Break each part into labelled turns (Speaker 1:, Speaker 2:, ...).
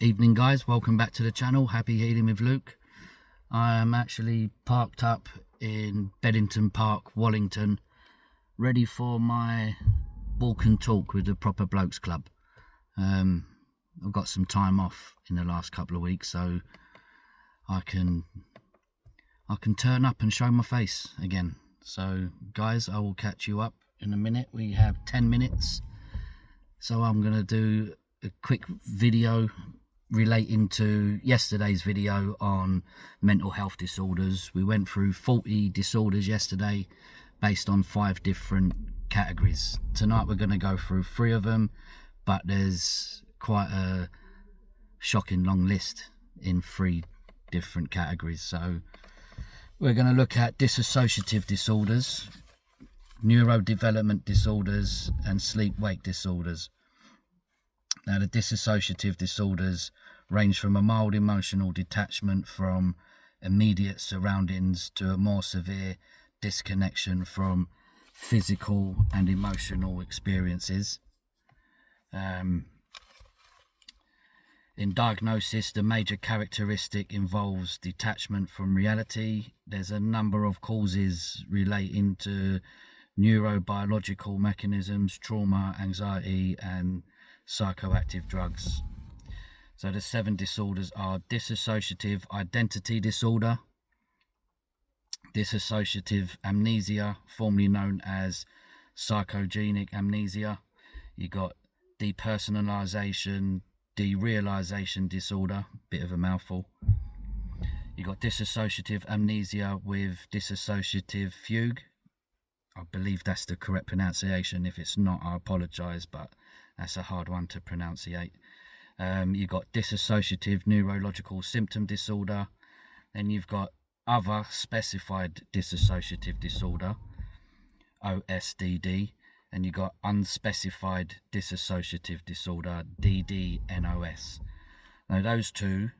Speaker 1: Evening guys, welcome back to the channel. Happy healing with Luke. I am actually parked up in Beddington Park, Wallington, ready for my walk and talk with the Proper Blokes Club. I've got some time off in the last couple of weeks, so I can turn up and show my face again. So guys, I will catch you up in a minute. We have 10 minutes, so I'm going to do a quick video relating to yesterday's video on mental health disorders. We went through 40 disorders yesterday based on 5 different categories. Tonight we're going to go through 3 of them, but there's quite a shocking long list in 3 different categories. So we're going to look at dissociative disorders, neurodevelopment disorders, and sleep-wake disorders. Now, the dissociative disorders range from a mild emotional detachment from immediate surroundings to a more severe disconnection from physical and emotional experiences. In diagnosis, the major characteristic involves detachment from reality. There's a number of causes relating to neurobiological mechanisms, trauma, anxiety, and psychoactive drugs. So the 7 disorders are dissociative identity disorder, dissociative amnesia, formerly known as psychogenic amnesia. You got depersonalization, derealization disorder, bit of a mouthful. You got dissociative amnesia with dissociative fugue. I believe that's the correct pronunciation. If it's not, I apologize, but that's a hard one to pronunciate. You've got dissociative neurological symptom disorder. Then you've got other specified dissociative disorder, OSDD. And you've got unspecified dissociative disorder, DDNOS. Now, those 2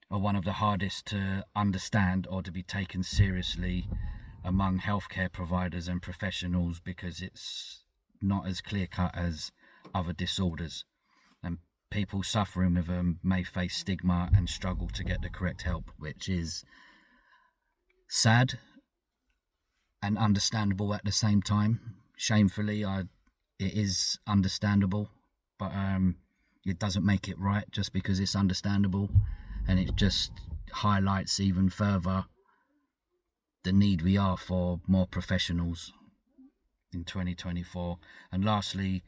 Speaker 1: are one of the hardest to understand or to be taken seriously among healthcare providers and professionals, because it's not as clear-cut as other disorders, and people suffering with them may face stigma and struggle to get the correct help, which is sad and understandable at the same time. Shamefully, it is understandable, but it doesn't make it right just because it's understandable, and it just highlights even further the need we are for more professionals in 2024. And lastly,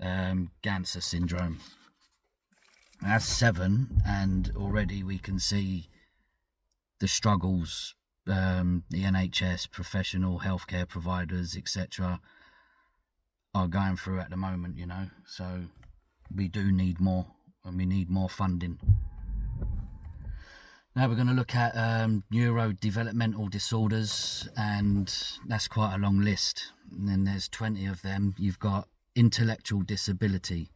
Speaker 1: Ganser syndrome. That's 7, and already we can see the struggles the NHS, professional healthcare providers, etc. are going through at the moment, you know. So we do need more, and we need more funding. Now we're going to look at neurodevelopmental disorders, and that's quite a long list. And then there's 20 of them. You've got intellectual disability,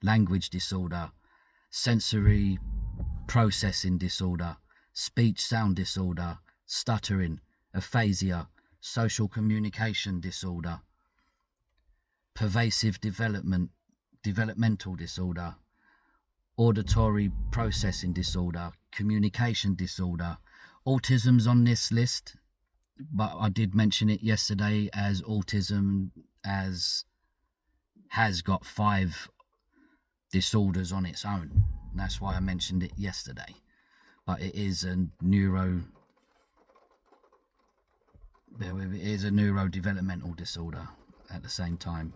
Speaker 1: language disorder, sensory processing disorder, speech sound disorder, stuttering, aphasia, social communication disorder, pervasive developmental disorder, auditory processing disorder, communication disorder. Autism's on this list, but I did mention it yesterday as autism has got 5 disorders on its own. That's why I mentioned it yesterday. But it is a neurodevelopmental disorder at the same time.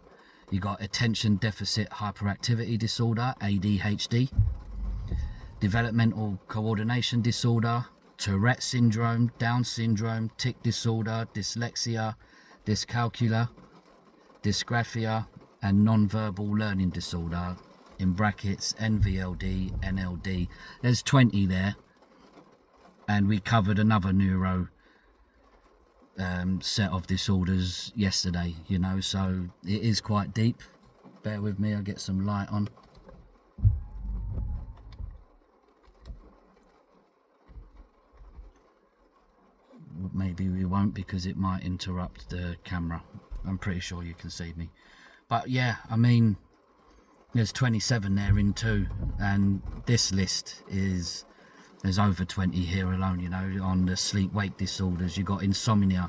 Speaker 1: You got attention deficit hyperactivity disorder, ADHD, developmental coordination disorder, Tourette syndrome, Down syndrome, tic disorder, dyslexia, dyscalculia, dysgraphia, and non-verbal learning disorder, in brackets NVLD, NLD. There's 20 there, and we covered another neuro set of disorders yesterday, you know, so it is quite deep. Bear with me, I'll get some light on. Maybe we won't, because it might interrupt the camera. I'm pretty sure you can see me, but yeah, I mean, There's 27 there in 2, and this list is, there's over 20 here alone, you know, on the sleep-wake disorders. You got insomnia,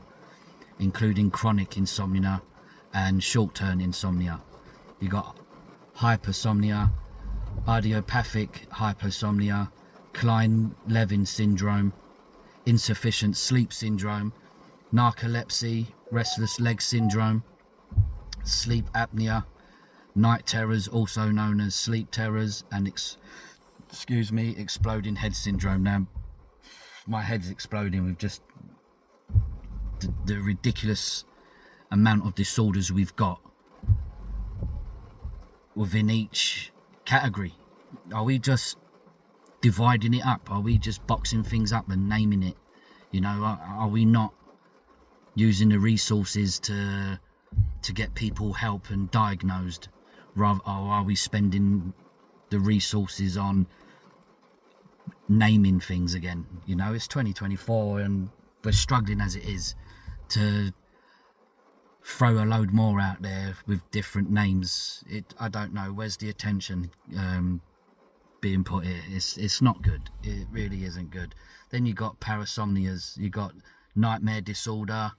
Speaker 1: including chronic insomnia and short-term insomnia. You got hypersomnia, idiopathic hypersomnia, Klein-Levin syndrome, insufficient sleep syndrome, narcolepsy, restless leg syndrome, sleep apnea, night terrors, also known as sleep terrors, and exploding head syndrome. Now my head's exploding with just the ridiculous amount of disorders we've got within each category. Are we just dividing it up? Are we just boxing things up and naming it? You know, are we not using the resources to get people help and diagnosed, rather, or are we spending the resources on naming things again? You know, it's 2024 and we're struggling as it is to throw a load more out there with different names. I don't know, where's the attention being put here? It's not good. It really isn't good. Then you got parasomnias, you got nightmare disorder,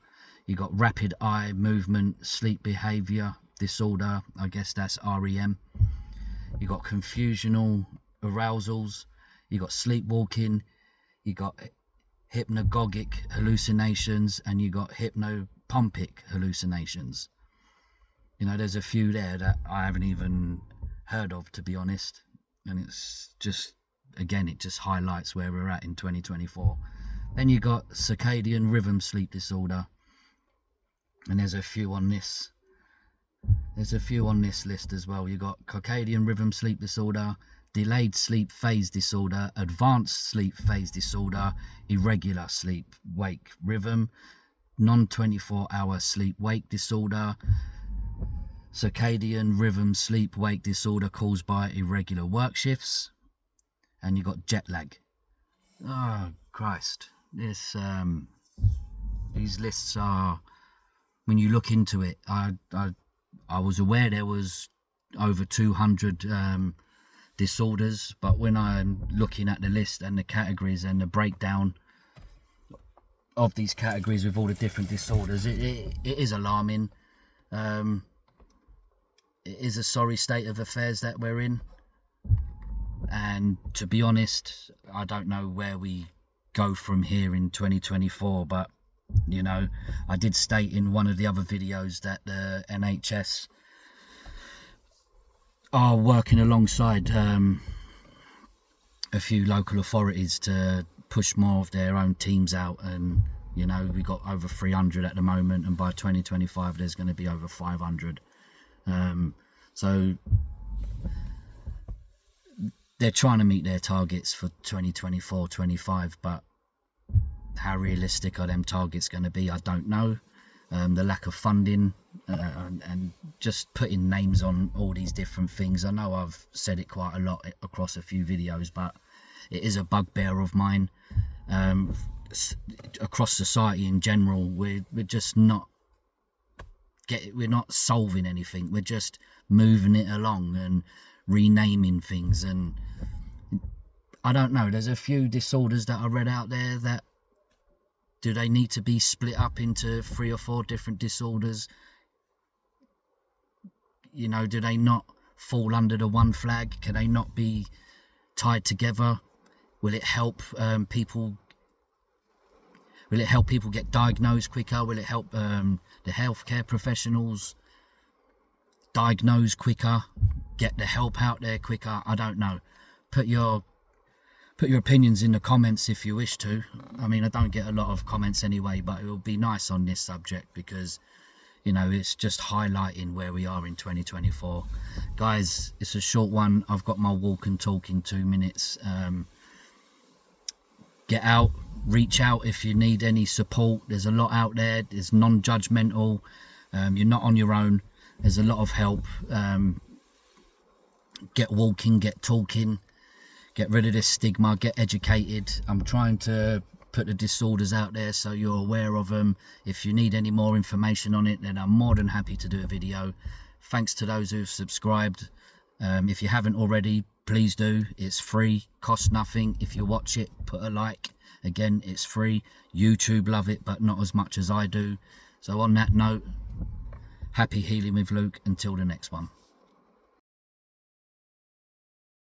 Speaker 1: you got rapid eye movement sleep behavior disorder, I guess that's REM. You got confusional arousals, you got sleepwalking, you got hypnagogic hallucinations, and you got hypnopompic hallucinations. You know, there's a few there that I haven't even heard of, to be honest, and it's just, again, it just highlights where we're at in 2024. Then you got circadian rhythm sleep disorder, and there's a few on this list as well. You got circadian rhythm sleep disorder, delayed sleep phase disorder, advanced sleep phase disorder, irregular sleep wake rhythm, non-24 hour sleep wake disorder, circadian rhythm sleep wake disorder caused by irregular work shifts, and you got jet lag. Oh Christ, these lists are, when you look into it, I was aware there was over 200 disorders, but when I'm looking at the list and the categories and the breakdown of these categories with all the different disorders, it is alarming. It is a sorry state of affairs that we're in, and to be honest, I don't know where we go from here in 2024. But you know, I did state in one of the other videos that the NHS are working alongside a few local authorities to push more of their own teams out, and you know, we got over 300 at the moment, and by 2025 there's going to be over 500. So they're trying to meet their targets for 2024-25, but how realistic are them targets going to be? I don't know. The lack of funding and just putting names on all these different things. I know I've said it quite a lot across a few videos, but it is a bugbear of mine. Across society in general, we're just not we're not solving anything. We're just moving it along and renaming things, and I don't know, there's a few disorders that I read out there that, do they need to be split up into 3 or 4 different disorders? You know, do they not fall under the one flag? Can they not be tied together? Will it help people? Will it help people get diagnosed quicker? Will it help the healthcare professionals diagnose quicker, get the help out there quicker? I don't know. Put your opinions in the comments if you wish to. I mean, I don't get a lot of comments anyway, but it will be nice on this subject because, you know, it's just highlighting where we are in 2024. Guys, it's a short one. I've got my walk and talk in 2 minutes. Get out, reach out if you need any support. There's a lot out there. It's non-judgmental. You're not on your own. There's a lot of help. Get walking, get talking. Get rid of this stigma, get educated. I'm trying to put the disorders out there so you're aware of them. If you need any more information on it, then I'm more than happy to do a video. Thanks to those who've subscribed. If you haven't already, please do. It's free, costs nothing. If you watch it, put a like. Again, it's free. YouTube love it, but not as much as I do. So on that note, happy healing with Luke. Until the next one.